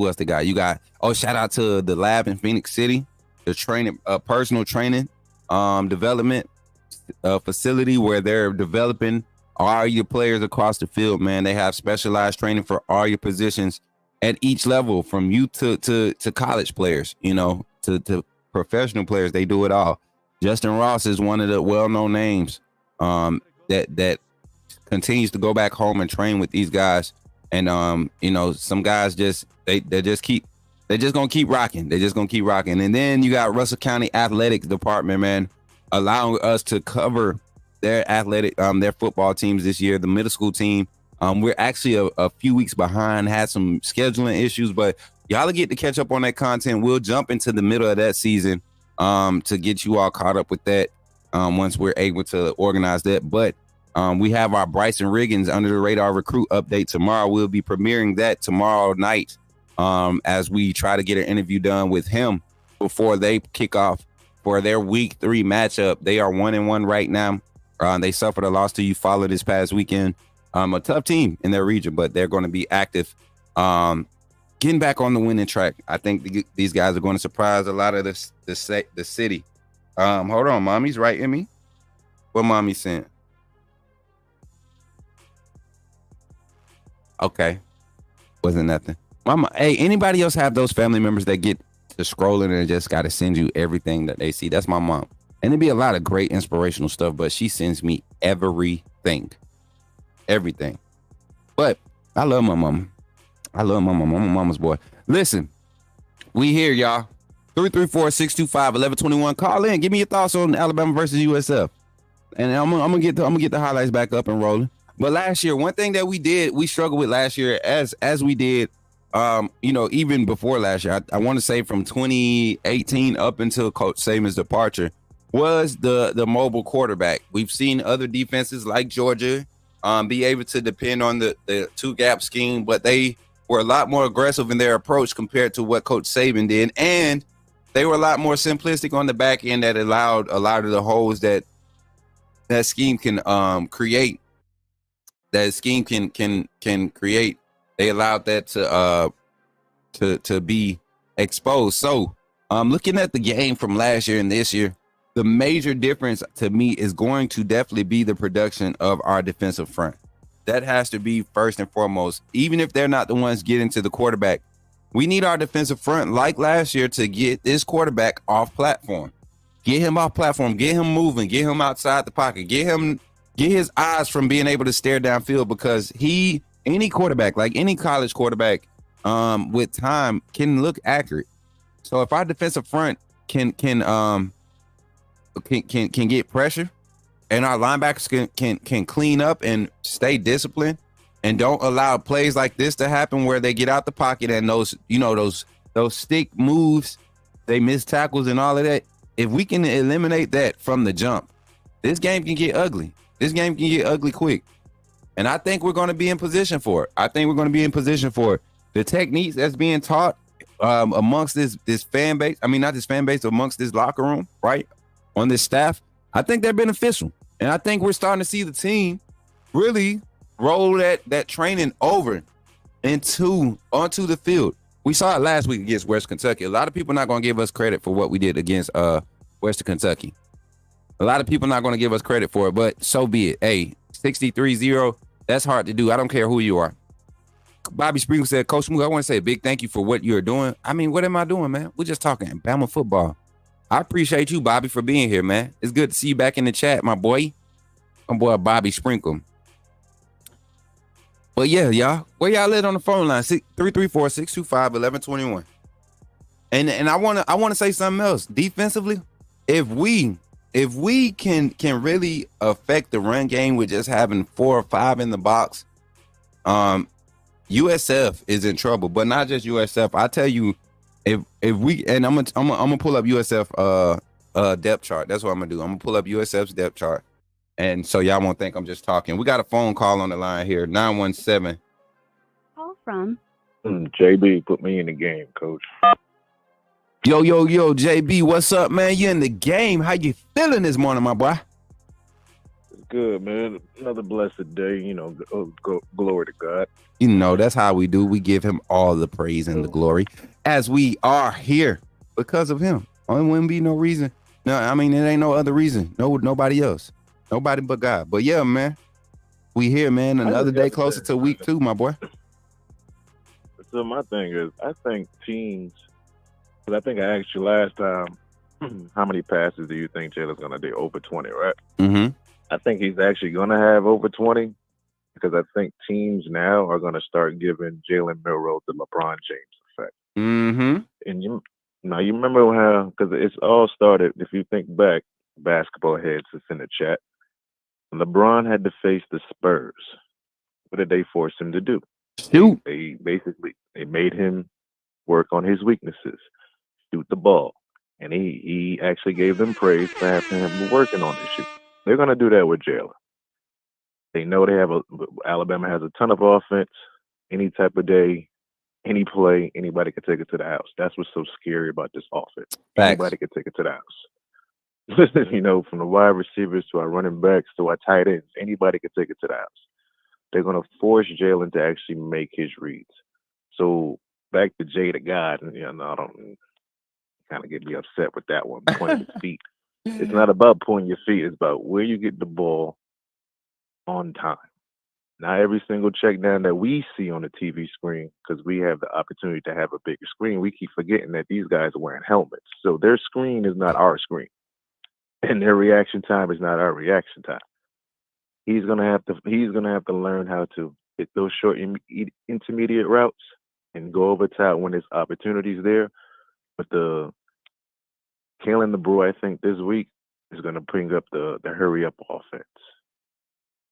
You got, shout out to the lab in Phoenix City, the training, personal training, development facility where they're developing all your players across the field, man. They have specialized training for all your positions at each level, from youth to college players, to professional players. They do it all. Justin Ross is one of the well-known names that continues to go back home and train with these guys. And some guys they're just gonna keep rocking. They're just gonna keep rocking. And then you got Russell County Athletics Department, man, allowing us to cover their athletic, their football teams this year, the middle school team. We're actually a few weeks behind, had some scheduling issues, but y'all get to catch up on that content. We'll jump into the middle of that season to get you all caught up with that once we're able to organize that. But we have our Bryson Riggins Under the Radar Recruit update tomorrow. We'll be premiering that tomorrow night as we try to get an interview done with him before they kick off for their week 3 matchup. They are 1-1 right now. They suffered a loss to Eufaula this past weekend. A tough team in their region, but they're going to be active, getting back on the winning track. I think these guys are going to surprise a lot of the city. Hold on, mommy's writing me. What mommy saying? Okay, wasn't nothing. Mama, hey, anybody else have those family members that get to scrolling and just got to send you everything that they see? That's my mom. And it'd be a lot of great inspirational stuff, but she sends me everything. But I love my mama. I'm a mama's boy. Listen, we here, y'all. 334-625-1121. Call in. Give me your thoughts on Alabama versus USF. And I'm gonna get the highlights back up and rolling. But last year, one thing that we struggled with last year, as we did, even before last year, I want to say from 2018 up until Coach Saban's departure, was the mobile quarterback. We've seen other defenses like Georgia be able to depend on the 2-gap scheme, but they were a lot more aggressive in their approach compared to what Coach Saban did, and they were a lot more simplistic on the back end that allowed a lot of the holes that scheme can create. That scheme can create. They allowed that to be exposed. So, looking at the game from last year and this year, the major difference to me is going to definitely be the production of our defensive front. That has to be first and foremost. Even if they're not the ones getting to the quarterback, we need our defensive front, like last year, to get this quarterback off platform. Get him off platform. Get him moving. Get him outside the pocket. Get his eyes from being able to stare downfield, because any quarterback, like any college quarterback, with time can look accurate. So if our defensive front can get pressure, and our linebackers can clean up and stay disciplined, and don't allow plays like this to happen where they get out the pocket and those stick moves, they miss tackles and all of that. if we can eliminate that from the jump, this game can get ugly. This game can get ugly quick. And I think we're going to be in position for it. The techniques that's being taught amongst this fan base, I mean, not this fan base, amongst this locker room, right, on this staff, I think they're beneficial. And I think we're starting to see the team really roll that training over onto the field. We saw it last week against West Kentucky. A lot of people are not going to give us credit for what we did against Western Kentucky. A lot of people are not going to give us credit for it, but so be it. Hey, 63-0, that's hard to do. I don't care who you are. Bobby Sprinkle said, Coach Smook, I want to say a big thank you for what you're doing. I mean, what am I doing, man? We're just talking Bama football. I appreciate you, Bobby, for being here, man. It's good to see you back in the chat, my boy. My boy, Bobby Sprinkle. But yeah, y'all, where y'all at on the phone line? 334-625-1121. And I wanna say something else. Defensively, if we can really affect the run game with just having 4 or 5 in the box, USF is in trouble. But not just USF. I tell you, if we, and I'm gonna pull up USF depth chart. That's what I'm gonna do. I'm gonna pull up USF's depth chart. And so y'all won't think I'm just talking. We got a phone call on the line here, 917. Call from JB, put me in the game, Coach. Yo, JB, what's up, man? You in the game? How you feeling this morning, my boy? It's good, man. Another blessed day, glory to God. You know, that's how we do. We give him all the praise and the glory as we are here because of him. Only wouldn't be no reason. No, I mean, it ain't no other reason. Nobody else. Nobody but God. But yeah, man, we here, man. Another day closer to week 2, my boy. So my thing is, I think teams, because I think I asked you last time, how many passes do you think Jalen's going to do? Over 20, right? Mm-hmm. I think he's actually going to have over 20 because I think teams now are going to start giving Jalen Milroe the LeBron James effect. Mm-hmm. And you remember how, because it's all started, if you think back, basketball heads that's in the chat, LeBron had to face the Spurs. What did they force him to do? Shoot. They made him work on his weaknesses, shoot the ball. And he actually gave them praise for having him working on this shit. They're going to do that with Jalen. They know Alabama has a ton of offense. Any type of day, any play, anybody can take it to the house. That's what's so scary about this offense. Facts. Anybody can take it to the house. From the wide receivers to our running backs to our tight ends, anybody can take it to the house. They're going to force Jalen to actually make his reads. So back to Jay the God, and I don't kind of get me upset with that one. Pointing his feet. It's not about pointing your feet. It's about where you get the ball on time. Not every single check down that we see on the TV screen, because we have the opportunity to have a bigger screen. We keep forgetting that these guys are wearing helmets, so their screen is not our screen. And their reaction time is not our reaction time. He's gonna have to learn how to hit those short intermediate routes and go over top when there's opportunities there. But the Kalen DeBrew, I think this week is gonna bring up the hurry up offense,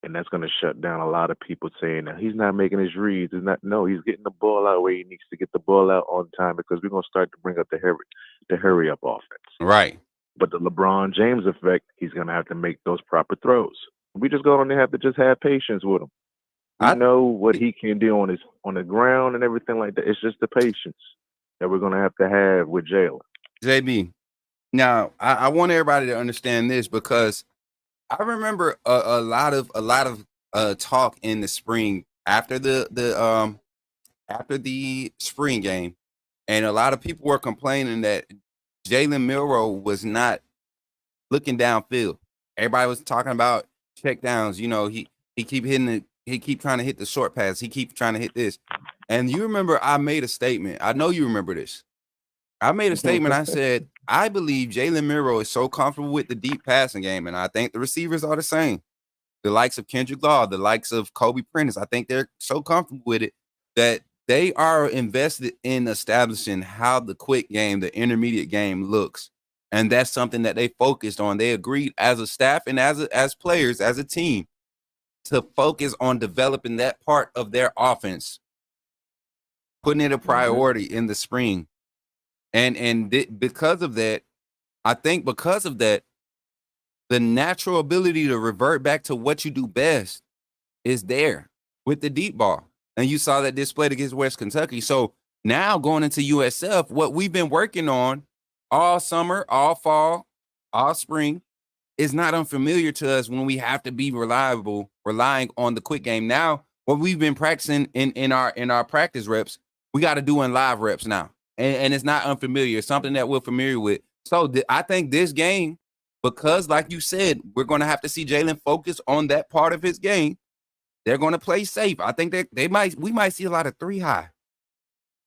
and that's gonna shut down a lot of people saying that he's not making his reads. He's getting the ball out where he needs to get the ball out on time, because we're gonna start to bring up the hurry up offense. Right. But the LeBron James effect, he's going to have to make those proper throws. We just going to have to just have patience with him. We know what he can do on the ground and everything like that. It's just the patience that we're going to have with Jalen. JB, now I want everybody to understand this, because I remember a lot of talk in the spring after the spring game, and a lot of people were complaining that Jalen Milroe was not looking downfield. Everybody was talking about check downs. He keep hitting he keep trying to hit the short pass. He keep trying to hit this. And you remember I made a statement. I know you remember this. I made a statement. I said, I believe Jalen Milroe is so comfortable with the deep passing game, and I think the receivers are the same. The likes of Kendrick Law, the likes of Kobe Prentice, I think they're so comfortable with it that they are invested in establishing how the quick game, the intermediate game looks. And that's something that they focused on. They agreed as a staff and as players, as a team, to focus on developing that part of their offense, putting it a priority in the spring. And because of that, I think because of that, the natural ability to revert back to what you do best is there with the deep ball. And you saw that displayed against West Kentucky. So now going into USF, what we've been working on all summer, all fall, all spring is not unfamiliar to us when we have to be reliable, relying on the quick game. Now, what we've been practicing in our practice reps, we got to do in live reps now. And it's not unfamiliar. It's something that we're familiar with. So I think this game, because like you said, we're going to have to see Jalen focus on that part of his game. They're going to play safe. I think that we might see a lot of 3 high.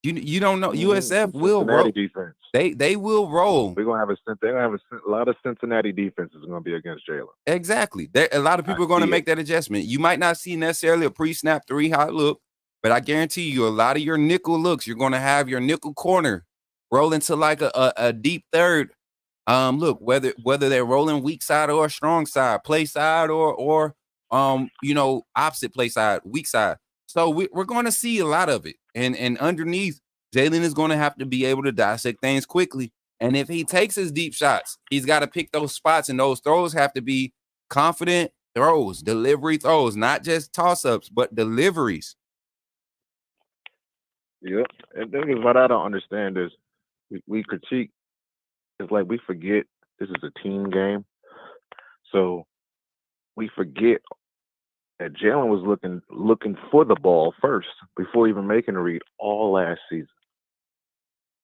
You don't know. USF will roll. Defense. They will roll. They're gonna have a lot of Cincinnati defense is gonna be against Jalen. Exactly. A lot of people are going to make that adjustment. You might not see necessarily a pre-snap 3 high look, but I guarantee you a lot of your nickel looks, you're going to have your nickel corner roll into like a deep third. Look, whether they're rolling weak side or strong side, play side or opposite play side, weak side. So we're going to see a lot of it. And underneath, Jalen is going to have to be able to dissect things quickly. And if he takes his deep shots, he's got to pick those spots, and those throws have to be confident throws, delivery throws, not just toss-ups, but deliveries. Yep. And the thing is, what I don't understand is we critique. It's like we forget this is a team game. So we forget that Jalen was looking for the ball first before even making a read all last season.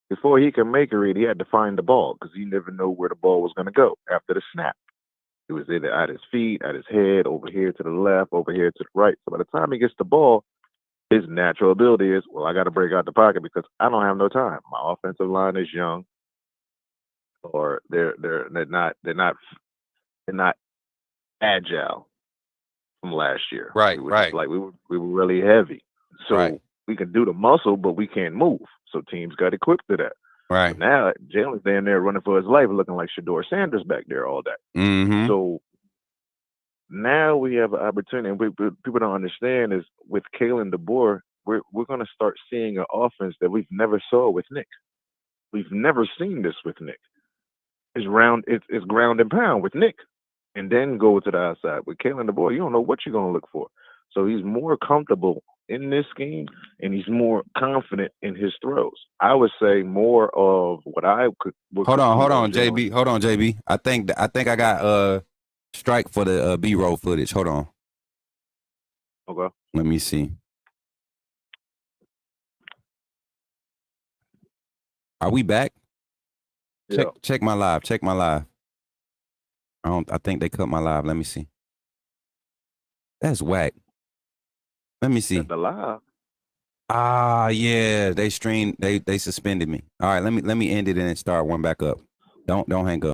Before he could make a read, he had to find the ball because he never knew where the ball was going to go after the snap. It was either at his feet, at his head, over here to the left, over here to the right. So by the time he gets the ball, his natural ability is, well, I got to break out the pocket because I don't have no time. My offensive line is young, or they're not agile from last year. Right. Like we were really heavy, so we can do the muscle, but we can't move. So teams got equipped to that. Right. So now Jalen's down there running for his life, looking like Shador Sanders back there all day. Mm-hmm. So now we have an opportunity, and people don't understand is with Kalen DeBoer, we're going to start seeing an offense that we've never saw with Nick. We've never seen this with Nick. It's ground and pound with Nick, and then go to the outside with Kalen DeBoer. You don't know what you're going to look for. So he's more comfortable in this scheme, and he's more confident in his throws. I would say more of what I could. Hold on, JB. Hold on, JB. I think I got strike for the B-roll footage. Hold on. Okay. Let me see. Are we back? Yeah. Check my live. Check my live. I think they cut my live. Let me see. That's whack. Let me see. The live. Ah, yeah. They streamed. They suspended me. All right. Let me end it and then start one back up. Don't hang up.